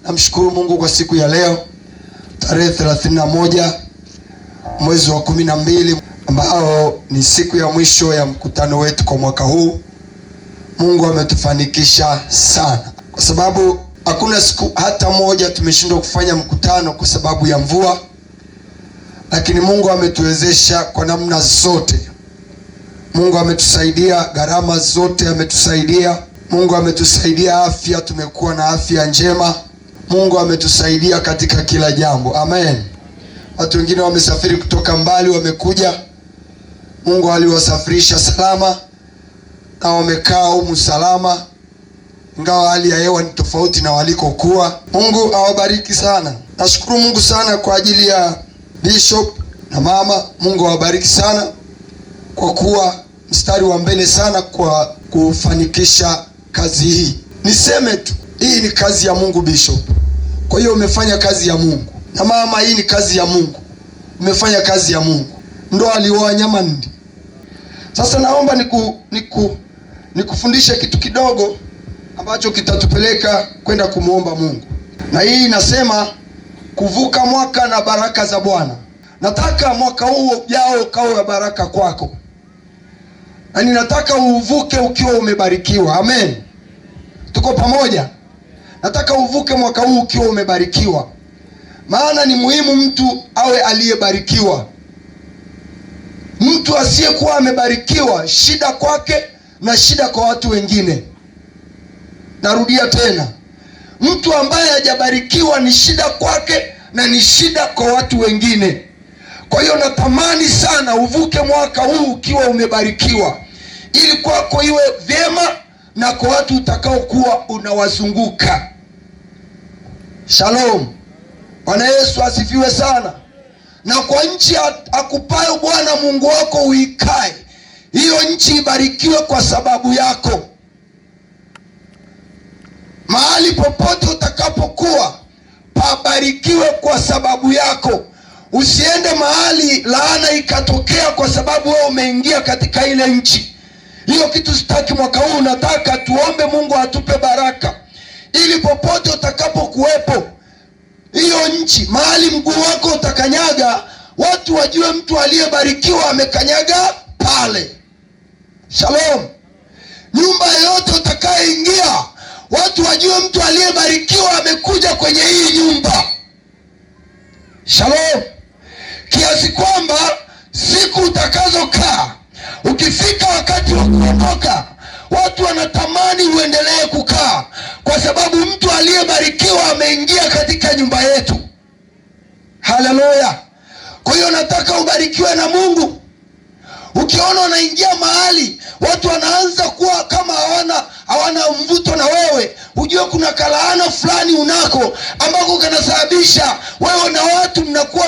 Namshukuru Mungu kwa siku ya leo tarehe 31 mwezi wa 12 ambao ni siku ya mwisho ya mkutano wetu kwa mwaka huu. Mungu ametufanikisha sana, kwa sababu hakuna siku hata moja tumeshindwa kufanya mkutano kwa sababu ya mvua, lakini Mungu ametuwezesha kwa namna zote. Mungu ametusaidia, gharama zote ametusaidia. Mungu ametusaidia afya, tumekuwa na afya njema. Mungu ametusaidia katika kila jambo. Amen. Watu wengine wamesafiri kutoka mbali, wamekuja. Mungu aliwasafirisha salama na wamekaa humu salama, ingawa hali ya hewa ni tofauti na walikokuwa. Mungu awabariki sana. Nashukuru Mungu sana kwa ajili ya Bishop na mama. Mungu awabariki sana kwa kuwa mstari wa mbele sana kwa kufanikisha kazi hii. Niseme tu, hii ni kazi ya Mungu Bishop. Kwa hiyo umefanya kazi ya Mungu. Na mama, hii ni kazi ya Mungu. Umefanya kazi ya Mungu. Ndo alioa Nyamandi. Sasa naomba nikufundishe kitu kidogo ambacho kitatupeleka kwenda kumuomba Mungu. Na hii inasema kuvuka mwaka na baraka za Bwana. Nataka mwaka huu ujao ukawe wa baraka kwako. Na ninataka uvuke ukiwa umebarikiwa. Amen. Tuko pamoja? Nataka uvuke mwaka huu ukiwa umebarikiwa. Maana ni muhimu mtu awe aliyebarikiwa. Mtu asiyekuwa amebarikiwa, shida kwake na shida kwa watu wengine. Narudia tena. Mtu ambaye hajabarikiwa ni shida kwake na ni shida kwa watu wengine. Kwa hiyo natamani sana uvuke mwaka huu ukiwa umebarikiwa, ili kwako iwe vyema na kwa watu utakaokuwa unawazunguka. Shalom. Bwana Yesu asifiwe sana. Na kwa nchi akupayo Bwana Mungu wako uikae, hiyo nchi ibarikiwe kwa sababu yako. Mahali popote utakapokuwa pabarikiwe kwa sababu yako. Usiende mahali laana ikatokea kwa sababu wewe umeingia katika ile nchi. Hiyo kitu sitaki mwaka huu. Nataka tuombe Mungu atupe baraka, ili popote utakapokuwepo hiyo nchi, mahali mguu wako utakanyaga, watu wajue mtu aliyebarikiwa amekanyaga pale. Shalom. Nyumba yoyote utakayeingia, watu wajue mtu aliyebarikiwa amekuja kwenye hii nyumba. Shalom. Kiasi kwamba siku utakazokaa, ukifika wakati wa kuondoka, watu wanatamani uendelee kukaa, kwa sababu mtu aliyebarikiwa ameingia katika nyumba yetu. Haleluya. Kwa hiyo nataka ubarikiwe na Mungu. Ukiona unaingia mahali watu wanaanza kuwa kama hawana mvuto na wewe, ujue kuna kalaana fulani unako ambako kanasababisha wewe na watu mnakuwa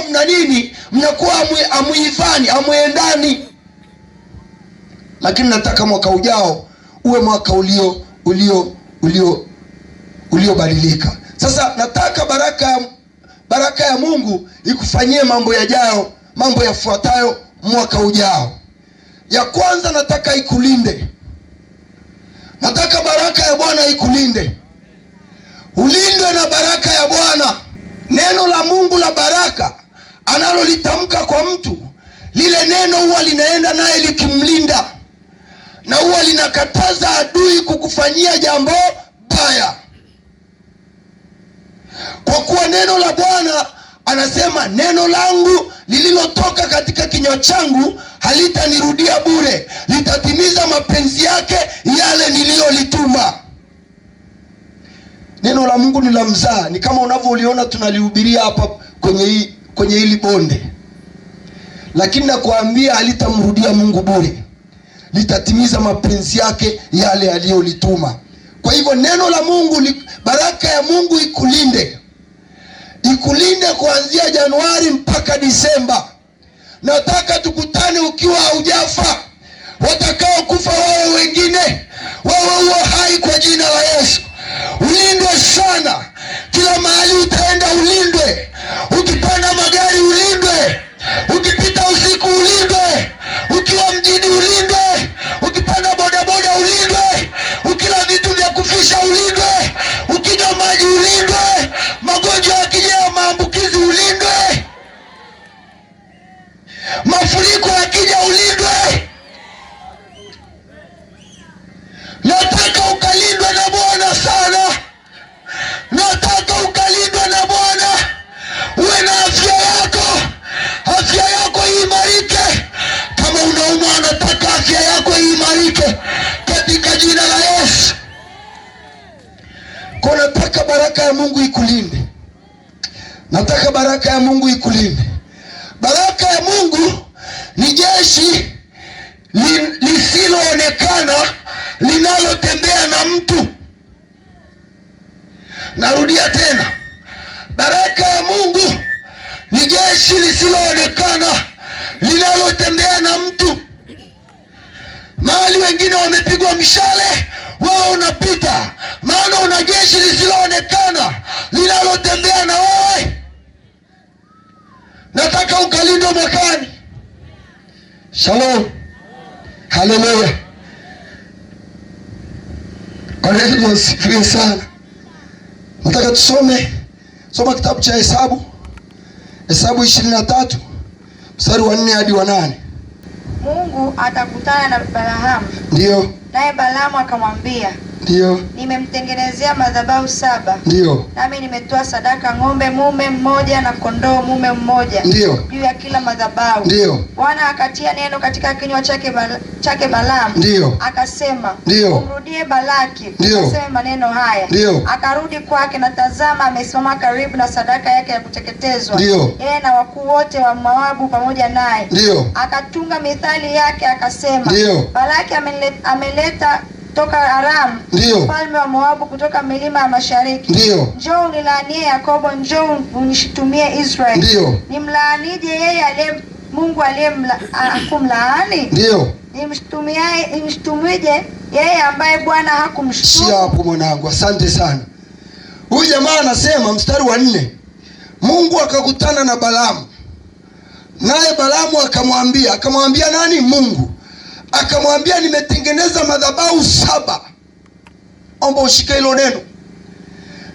mnakuwa amuivani, amuendani. Lakini nataka mwaka ujao uwe mwaka uliobadilika. Sasa nataka baraka ya Mungu ikufanyie mambo yajayo, mambo yafuatayo mwaka ujao. Ya kwanza, nataka ikulinde. Nataka baraka ya Bwana ikulinde. Ulindwe na baraka ya Bwana. Neno la Mungu la baraka analolitamka kwa mtu, lile neno huwa linaenda naye likimlinda, na huwa linakataza adui kukufanyia jambo baya. Kwa kuwa neno la Bwana anasema, neno langu lililotoka katika kinywa changu halitanirudia bure, litatimiza mapenzi yake yale niliyolituma. Neno la Mungu ni la mzaa, ni kama unavyoliona tunalihubiria hapa kwenye hili bonde. Lakini nakuambia halitamrudia Mungu bure, litatimiza mapenzi yake yale aliyolituma. Kwa hivyo neno la Mungu, baraka ya Mungu ikulinde. Ikulinde kuanzia Januari mpaka Disemba. Nataka tukutane ukiwa haujafa. Watakao kufa wao wengine, wewe uwe hai kwa jina la Yesu. Ulindwe sana. Kila mahali utaenda ulindwe. Ukipanda magari ulindwe. Ukipita usiku ulindwe. Ukiwa mjini ulindwe. Ukipanda bodaboda ulindwe. Ukila vitu vya kufisha ulindwe. Ukinywa maji ulindwe. katika jina la Yesu. Kwa nataka baraka ya Mungu ikulinde. Nataka baraka ya Mungu ikulinde. Baraka ya Mungu ni jeshi lisiloonekana linalotembea na mtu. Narudia tena. Baraka ya Mungu ni jeshi lisiloonekana linalotembea na mtu. Mahali wengine wamepigwa mshale, wao unapita, maana una jeshi lisiloonekana linalotembea na wewe. Nataka ukalindwe mwakani. Shalom. Haleluya. Kwa Yesu asifiwe sana. Nataka soma kitabu cha Hesabu 23 mstari wa 4 hadi wa 8. Mungu atakutana na Balaamu. Ndio. Naye Balaamu akamwambia, ndio, nimemtengenezea madhabahu 7. Ndio. Nami nimetoa sadaka ng'ombe mume mmoja na kondoo mume mmoja. Ndio. Juu ya kila madhabahu. Ndio. Bwana akatia neno katika kinywa chake Balaamu. Ndio. Akasema, ndio, umrudie Balaki, ukaseme maneno haya. Ndio. Akarudi kwake, na tazama, amesimama karibu na sadaka yake ya kuteketezwa. Ndio. Yeye na wakuu wote wa Moabu pamoja naye. Ndio. Akatunga mithali yake akasema, ndio, Balaki ameleta toka Aram, mfalme wa Moabu, kutoka milima ya mashariki. Ndio. Njoo unilaanie Yakobo, njoo unishitumie Israeli. Ndio. Nimlaanije yeye Mungu kumlaani? Ndio. Nimshtumije yeye ambaye Bwana hakumshtumu? Shia hapo mwanangu, asante sana. Huyu jamaa anasema mstari wa 4, Mungu akakutana na Balaamu, naye Balaamu akamwambia nani? Mungu. Akamwambia, nimetengeneza madhabahu 7. Omba ushike hilo neno.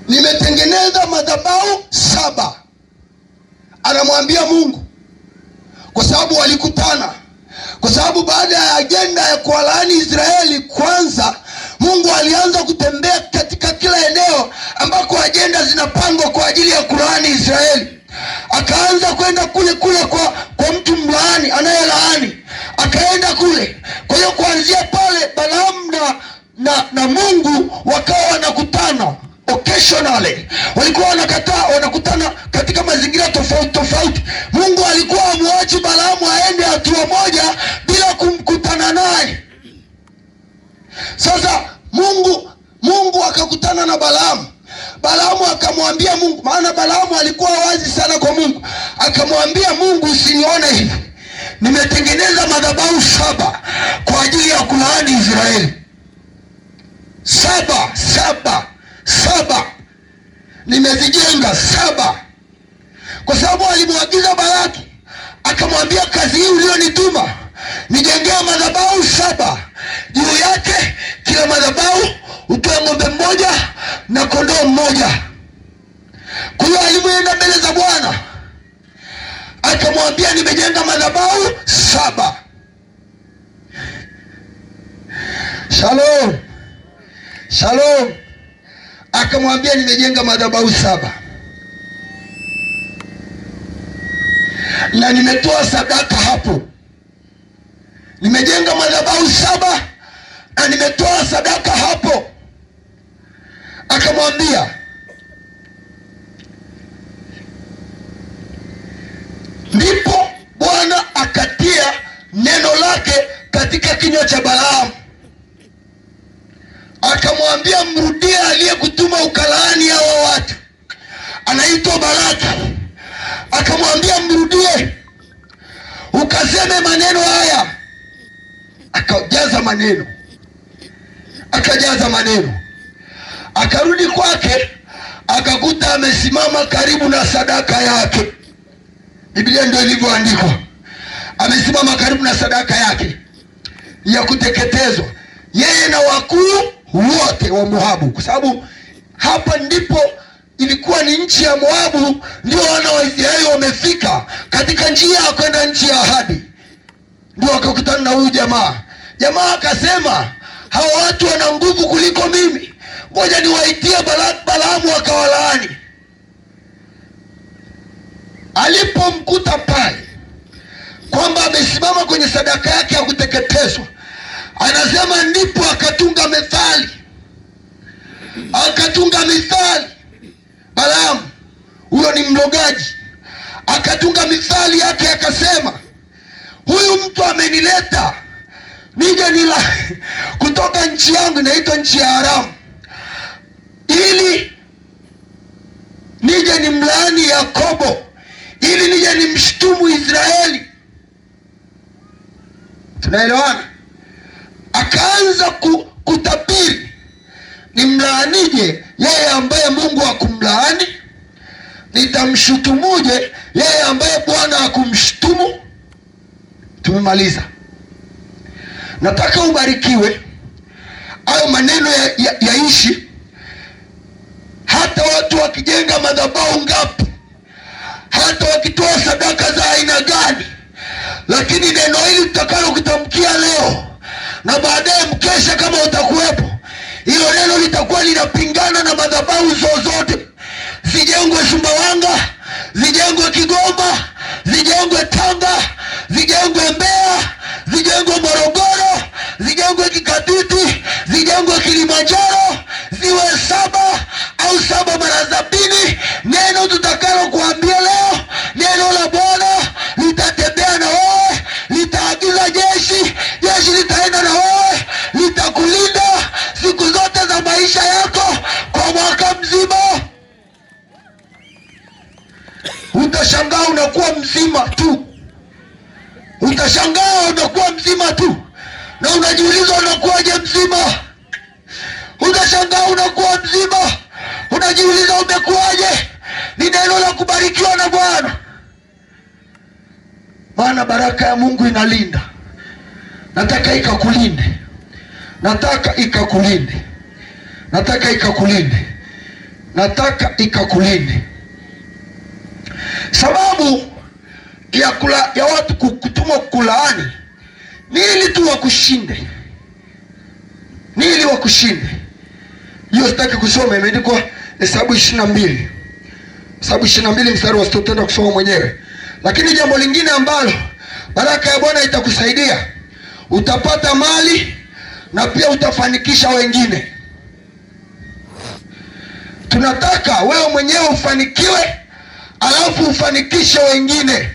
Nimetengeneza madhabahu 7. Anamwambia Mungu, kwa sababu walikutana. Kwa sababu baada ya ajenda ya kuwalaani Israeli kwanza, Mungu alianza kutembea katika kila eneo ambako ajenda zinapangwa kwa ajili ya kulaani Israeli. Akaanza kwenda kule kwa mtu mlaani anayelaani, akaenda kule. Kwa hiyo kuanzia pale Balaamu na Mungu wakawa wanakutana occasionally. Walikuwa wanakutana katika mazingira tofauti. Mungu alikuwa amwachi Balaamu aende hatua moja bila kumkutana naye. Sasa Mungu akakutana na Balaamu. Balaamu akamwambia Mungu, maana Balaamu alikuwa wazi sana kwa Mungu. Akamwambia Mungu, usinione hivi. Nimetengeneza madhabahu 7 kwa ajili ya kulaani Israeli. 7 nimezijenga 7. Kwa sababu alimwagiza Balaki, akamwambia, kazi hii ulionituma nijengea madhabahu 7. Juu yake kila madhabahu utoe ng'ombe mmoja na kondoo mmoja. Kwa hiyo alipoenda mbele za Bwana akamwambia, nimejenga madhabahu 7. Shalom. Akamwambia, nimejenga madhabahu 7 na nimetoa sadaka hapo. Nimejenga madhabahu 7 na nimetoa sadaka hapo. Akamwambia, ndipo Bwana akatia neno lake katika kinywa cha Balaamu. Akamwambia, mrudie aliyekutuma ukalaani hawa watu, anaitwa Balaki. Akamwambia, mrudie ukaseme maneno haya. Akajaza maneno. Akarudi kwake, akakuta amesimama karibu na sadaka yake. Biblia ndio ilivyoandikwa. Amesimama karibu na sadaka yake ya kuteketezwa, yeye na wakuu wote wa Moabu. Kwa sababu hapa ndipo ilikuwa ni nchi ya Moabu, ndio wana wa Israeli wamefika katika njia ya kwenda nchi ya ahadi. Ndio wakakutana na huyu jamaa. Jamaa akasema, hawa watu wana nguvu kuliko mimi, ngoja niwaitie Balaamu akawalaani. Alipomkuta pale kwamba amesimama kwenye sadaka yake ya kuteketezwa, Anasema ndipo akatunga methali. Akatunga mithali. Balaamu huyo ni mlogaji. Akatunga mithali yake akasema, huyu mtu amenileta nije kutoka nchi yangu inaitwa nchi ya Aramu, ili nije nimlaani Yakobo, ili nije nimshtumu Israeli. Tunaelewana? Akaanza kutabiri nimlaanije yeye ambaye Mungu hakumlaani, nitamshutumuje yeye ambaye Bwana hakumshtumu. Tumemaliza. Nataka ubarikiwe. Hayo maneno yaishi. Hata watu wakijenga madhabahu ngapi, hata wakitoa sadaka za aina gani, lakini neno hili tutakalo kutamkia leo na baadaye mkesha kama utakuwepo, hilo neno litakuwa linapingana na madhabahu zozote. Zijengwe Sumbawanga, zijengwe Kigoma, zijengwe Tanga, zijengwe Mbeya, zijengwe Morogoro, zijengwe Kikatiti, zijengwe Kilimanjaro, ziwe 7 au 7 mara 70. Neno tutakalo kuambia leo, neno la Bwana litatembea na wewe, litaagiza jeshi, jeshi litaenda na wewe, litakulinda siku zote za maisha yako kwa mwaka mzima. Utashangaa unakuwa mzima tu. Utashangaa unakuwa mzima tu, na unajiuliza unakuwaje mzima. Utashangaa unakuwa mzima, unajiuliza umekuwaje. Ni neno la kubarikiwa na Bwana, maana baraka ya Mungu inalinda. Nataka ikakulinde, nataka ikakulinde, nataka ikakulinde, nataka ikakulinde. Sababu ya watu kutumwa kulaani ni ili tu wakushinde, ni ili wakushinde. Hiyo sitaki kusoma, imeandikwa Hesabu 22. Hesabu 22 mstari wa 6, tutaenda kusoma mwenyewe. Lakini jambo lingine ambalo baraka ya Bwana itakusaidia, utapata mali na pia utafanikisha wengine. Tunataka wewe mwenyewe ufanikiwe, alafu ufanikishe wengine.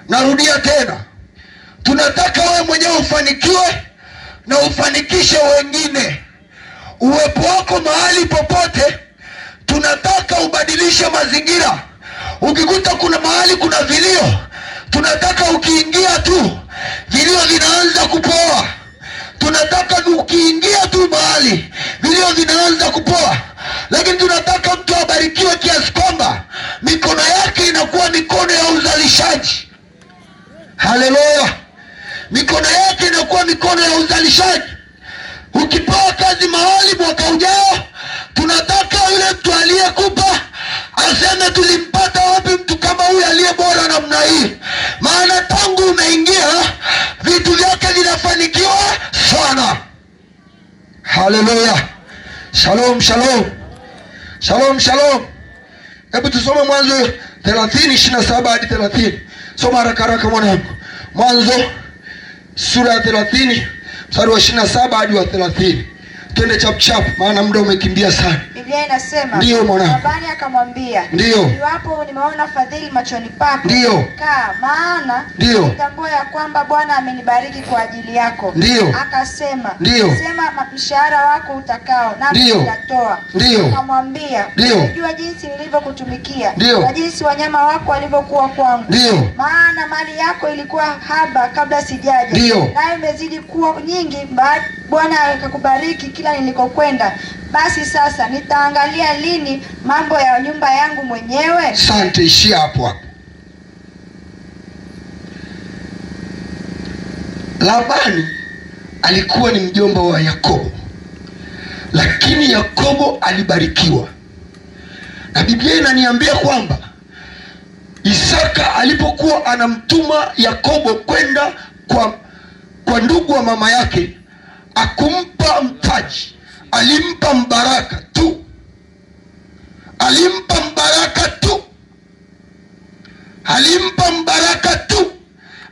Narudia tena, tunataka wewe mwenyewe ufanikiwe na ufanikishe wengine. Uwepo wako mahali popote, tunataka ubadilishe mazingira. Ukikuta kuna mahali kuna vilio, tunataka ukiingia tu vilio vinaanza kupoa. Tunataka ukiingia tu mahali vilio vinaanza kupoa. Lakini tunataka mtu abarikiwe kiasi kwamba mikono yake inakuwa mikono ya uzalishaji. Haleluya! Mikono yake inakuwa mikono ya uzalishaji. Ukipewa kazi mahali mwaka ujao, tunataka yule mtu aliyekupa aseme tulimpata wapi mtu kama huyu aliye bora namna hii. Maana tangu umeingia vitu vyake vinafanikiwa sana. Haleluya! Shalom, shalom. Shalom, shalom. Hebu tusome Mwanzo 30:27 hadi 30. Soma haraka haraka mwanangu. Mwanzo sura ya 30 mstari wa 27 hadi wa 30. Twende chap chap, maana muda umekimbia sana. Biblia inasema, ndio mwanangu. Labani akamwambia, ndio, iwapo nimeona fadhili machoni pako, ndio, kaa, maana nitambua ya kwamba Bwana amenibariki kwa ajili yako. Ndio. Akasema, ndio, sema mshahara wako utakao, nami nitatoa. Akamwambia, unajua jinsi nilivyokutumikia, na jinsi wanyama wako walivyokuwa kwangu. Ndio. Maana mali yako ilikuwa haba kabla sijaja, nayo imezidi kuwa nyingi Bwana akakubariki kila nilikokwenda. Basi sasa nitaangalia lini mambo ya nyumba yangu mwenyewe? Asante, ishia hapo hapo. Labani alikuwa ni mjomba wa Yakobo, lakini Yakobo alibarikiwa. Na Biblia inaniambia kwamba Isaka alipokuwa anamtuma Yakobo kwenda kwa ndugu wa mama yake, akumpa mtaji, alimpa mbaraka tu. Alimpa mbaraka tu. Alimpa mbaraka tu.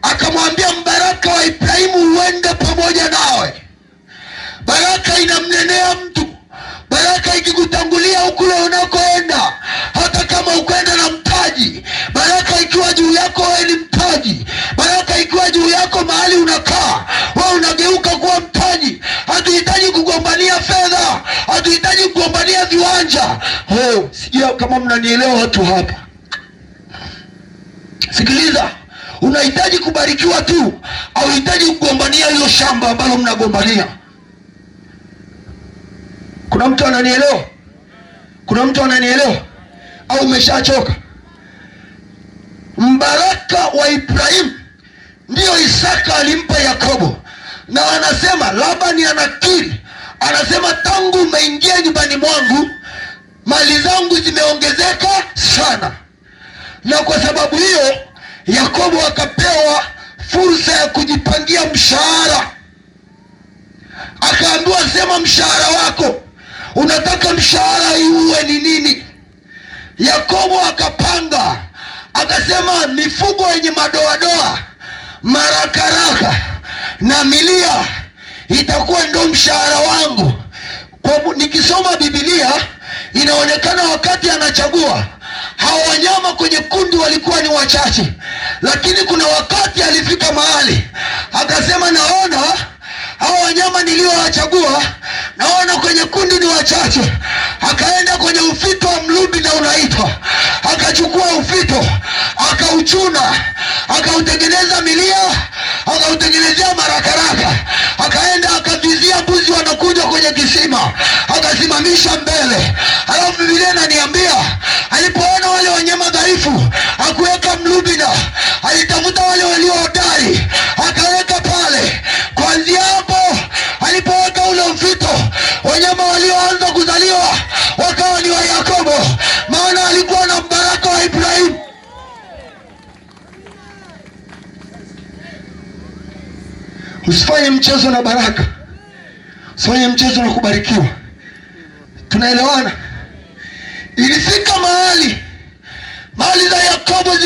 Akamwambia mbaraka wa Ibrahimu uende pamoja nao. Naongelea mtu, baraka ikikutangulia kule unakoenda, hata kama ukwenda na mtaji, baraka ikiwa juu yako wewe ni mtaji. Baraka ikiwa juu yako mahali unakaa, wewe unageuka kuwa mtaji. Hatuhitaji kugombania fedha, hatuhitaji kugombania viwanja. Sijui kama mnanielewa watu hapa. Sikiliza, unahitaji kubarikiwa tu, au unahitaji kugombania hilo shamba ambalo mnagombania. Kuna mtu ananielewa? Kuna mtu ananielewa? Au umeshachoka? Mbaraka wa Ibrahimu ndio Isaka alimpa Yakobo. Na anasema, Labani anakiri, anasema, tangu umeingia nyumbani mwangu mali zangu zimeongezeka sana. Na kwa sababu hiyo Yakobo akapewa fursa ya kujipangia mshahara. Akaambiwa, sema mshahara wako, unataka mshahara iwe ni nini? Yakobo akapanga, akasema, mifugo yenye madoadoa, marakaraka na milia itakuwa ndo mshahara wangu. Kwa nikisoma Biblia inaonekana wakati anachagua hao wanyama kwenye kundi walikuwa ni wachache, lakini kuna wakati alifika mahali akasema, naona hao wanyama niliowachagua, naona kwenye kundi ni wachache. Akaenda kwenye ufito wa mlubi na unaitwa, akachukua ufito, akauchuna, akautengeneza milia, akautengenezea marakaraka, akaenda akavizia mbuzi wanakuja kwenye kisima, akasimamisha mbele. Halafu Biblia inaniambia alipoona wale wanyama dhaifu hakuweka mlubina, alitafuta wale walio hodari akaweka pale. Kuanzia hapo alipoweka ule ufito, wanyama walioanza kuzaliwa wakawa ni wa Yakobo, maana alikuwa na mbaraka wa Ibrahimu. Usifanye mchezo na baraka, usifanye mchezo na kubarikiwa. Tunaelewana? Ilifika mahali mali za Yakobo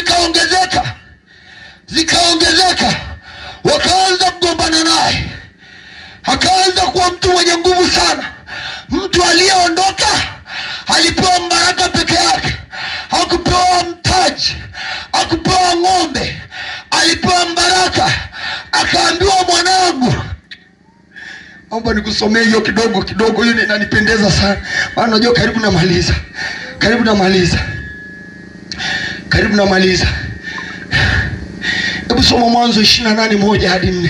zikaongezeka, wakaanza kugombana naye. Akaanza kuwa mtu mwenye nguvu sana. Mtu aliyeondoka alipewa mbaraka peke yake, hakupewa mtaji, hakupewa ng'ombe, alipewa mbaraka. Akaambiwa, mwanangu, naomba nikusomee hiyo kidogo, hiyo inanipendeza sana, maana najua karibu namaliza. Hebu soma Mwanzo 28:1 hadi 4.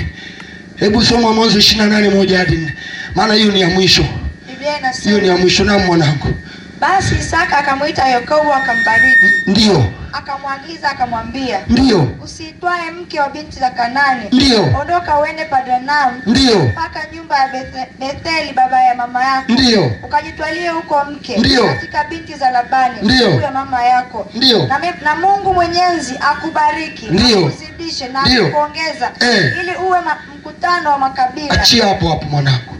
Hebu soma Mwanzo 28:1 hadi 4, maana hiyo ni ya mwisho. Hiyo ni ya mwisho. Na mwanangu, basi Isaka akamwita Yakobo akambariki. Ndio. Akamwagiza akamwambia, ndio, usitwae mke wa binti za Kanani. Ndio. Ondoka uende Padanamu, ndio, mpaka nyumba ya Betheli baba ya mama yako. Ndio. Ukajitwalie huko mke, ndio, katika binti za Labani ndugu ya mama yako. Ndio. Na Mungu Mwenyezi akubariki, akuzidishe na akuongeza, ili uwe mkutano wa makabila. Achia hapo mwanangu.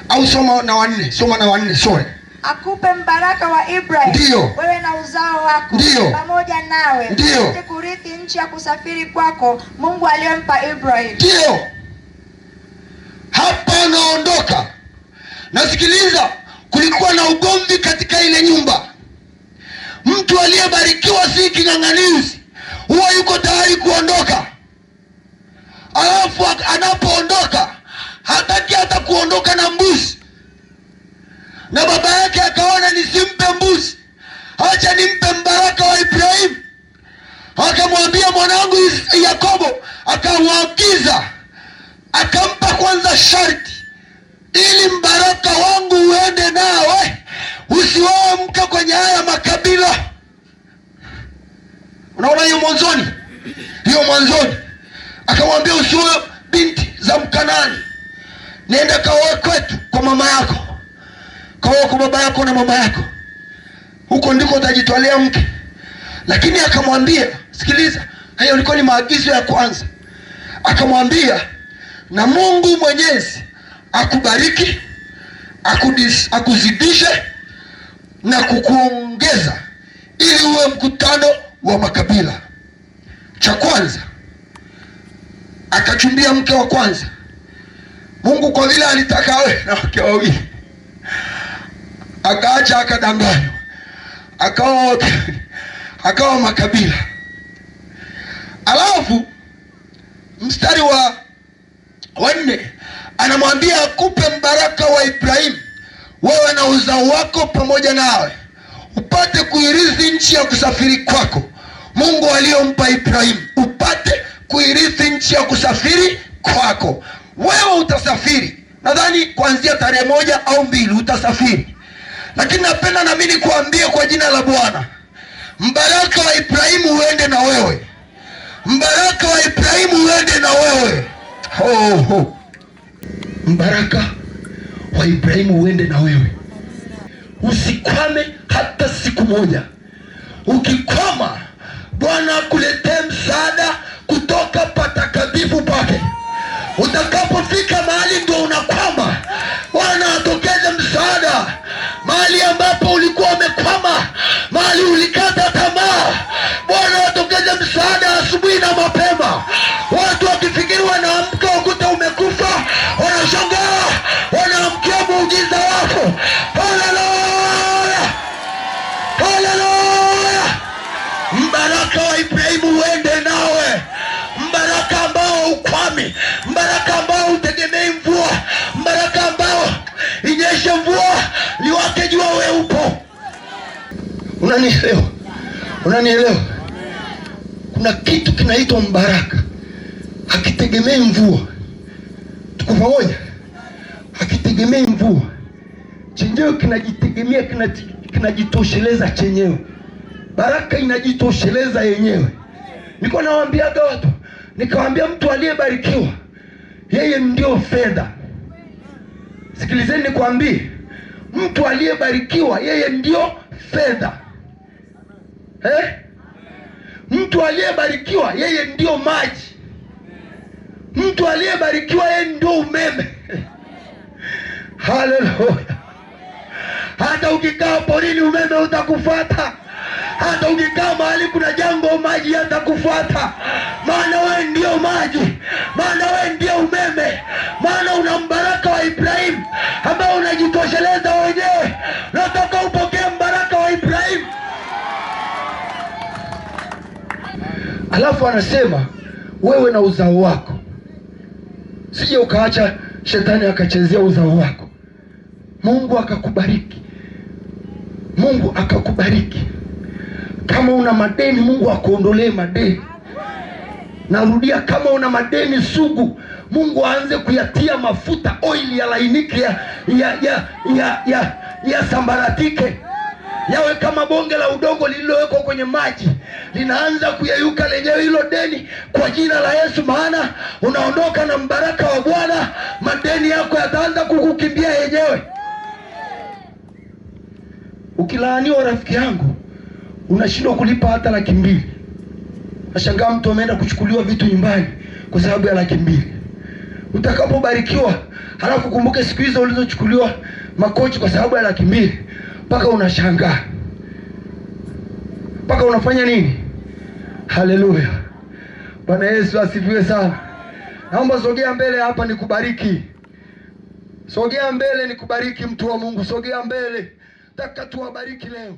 Au soma na 4, sorry. Akupe mbaraka wa Ibrahim, ndio, wewe na uzao wako, ndio, pamoja nawe, ndio, uje kurithi nchi ya kusafiri kwako Mungu aliyompa Ibrahim. Ndio. Hapa anaondoka. Nasikiliza, kulikuwa na ugomvi katika ile nyumba. Mtu aliyebarikiwa si king'ang'anizi, huwa yuko tayari kuondoka. Alafu anapoondoka hataki hata kuondoka na mbuzi. Na baba yake akaona nisimpe mbuzi, acha nimpe mbaraka wa Ibrahimu. Akamwambia mwanangu Yakobo, akamwagiza, akampa kwanza sharti, ili mbaraka wangu uende nawe, usioe mke kwenye haya makabila. Unaona hiyo mwanzoni? Akamwambia usioe binti za Mkanani, nenda kaoe kwetu kwa mama yako, kaoe kwa baba yako na mama yako, huko ndiko utajitwalia mke. Lakini akamwambia, sikiliza, hayo ilikuwa ni maagizo ya kwanza. Akamwambia, na Mungu Mwenyezi akubariki, akuzidishe na kukuongeza, ili uwe mkutano wa makabila. Cha kwanza, akachumbia mke wa kwanza. Mungu kwa vile alitaka awe na wake wawili, akaacha akadanganywa, akawa makabila. Alafu mstari wa 4 anamwambia akupe mbaraka wa Ibrahimu, wewe na uzao wako pamoja nawe, upate kuirithi nchi ya kusafiri kwako. Mungu aliyompa Ibrahimu, upate kuirithi nchi ya kusafiri kwako. Wewe utasafiri, nadhani kuanzia tarehe 1 au 2 utasafiri. Lakini napenda na mimi nikuambie kwa jina la Bwana, mbaraka wa Ibrahimu uende na wewe. Mbaraka wa Ibrahimu uende na wewe. Mbaraka wa Ibrahimu uende na wewe. Usikwame hata siku moja. Ukikwama, Bwana akuletee msaada kutoka patakatifu pake. Utakapofika mahali ndio unakwama, Bwana atokeze msaada. Mahali ambapo ulikuwa umekwama, mahali ulikata tamaa, Bwana atokeze msaada asubuhi na mapema. Watu wakifikiri wanaamka wakuta umekufa, wanashangaa, wanaamkia muujiza wako. Haleluya! Haleluya! Mbaraka wa Ibrahimu uende nawe. Mbaraka ambao ukwami, mbaraka ambao utegemei mvua, mbaraka ambao inyeshe mvua liwake jua wewe upo. Unanielewa? Unanielewa? Kuna kitu kinaitwa mbaraka, hakitegemei mvua. Tuko pamoja? Hakitegemei mvua, chenyewe kinajitegemea, kinajitosheleza chenyewe. Baraka inajitosheleza yenyewe. Niko nawaambiaga watu, nikawaambia mtu aliyebarikiwa yeye ndio fedha. Sikilizeni nikwambie, mtu aliyebarikiwa yeye ndio fedha. Mtu aliyebarikiwa yeye ndio maji. Mtu aliyebarikiwa yeye ndio umeme. Haleluya! Hata ukikaa porini umeme utakufuata. Hata ukikaa mahali kuna jangwa maji yatakufuata. Maana wewe ndio maji, maana wewe ndio umeme, maana una mbaraka wa Ibrahimu ambao unajitosheleza wenyewe. Nataka upokee mbaraka wa Ibrahimu. Alafu anasema wewe na uzao wako. Sije ukaacha shetani akachezea uzao wako. Mungu akakubariki. Mungu akakubariki. Kama una madeni, Mungu akuondolee madeni. Narudia, kama una madeni sugu, Mungu aanze kuyatia mafuta, oil ya lainike, ya sambaratike. Yawe kama bonge la udongo lililowekwa kwenye maji, linaanza kuyayuka lenyewe hilo deni kwa jina la Yesu. Maana unaondoka na mbaraka wa Bwana, madeni yako yataanza kukukimbia yenyewe. Ukilaaniwa rafiki yangu, unashindwa kulipa hata 200,000. Nashangaa mtu ameenda kuchukuliwa vitu nyumbani kwa sababu ya 200,000. Utakapobarikiwa, halafu kumbuke siku hizo ulizochukuliwa makochi kwa sababu ya 200,000, mpaka unashangaa. Mpaka unafanya nini? Haleluya! Bwana Yesu asifiwe sana. Naomba sogea mbele hapa nikubariki. Sogea mbele nikubariki, mtu wa Mungu, sogea mbele. Nataka tuwabariki leo.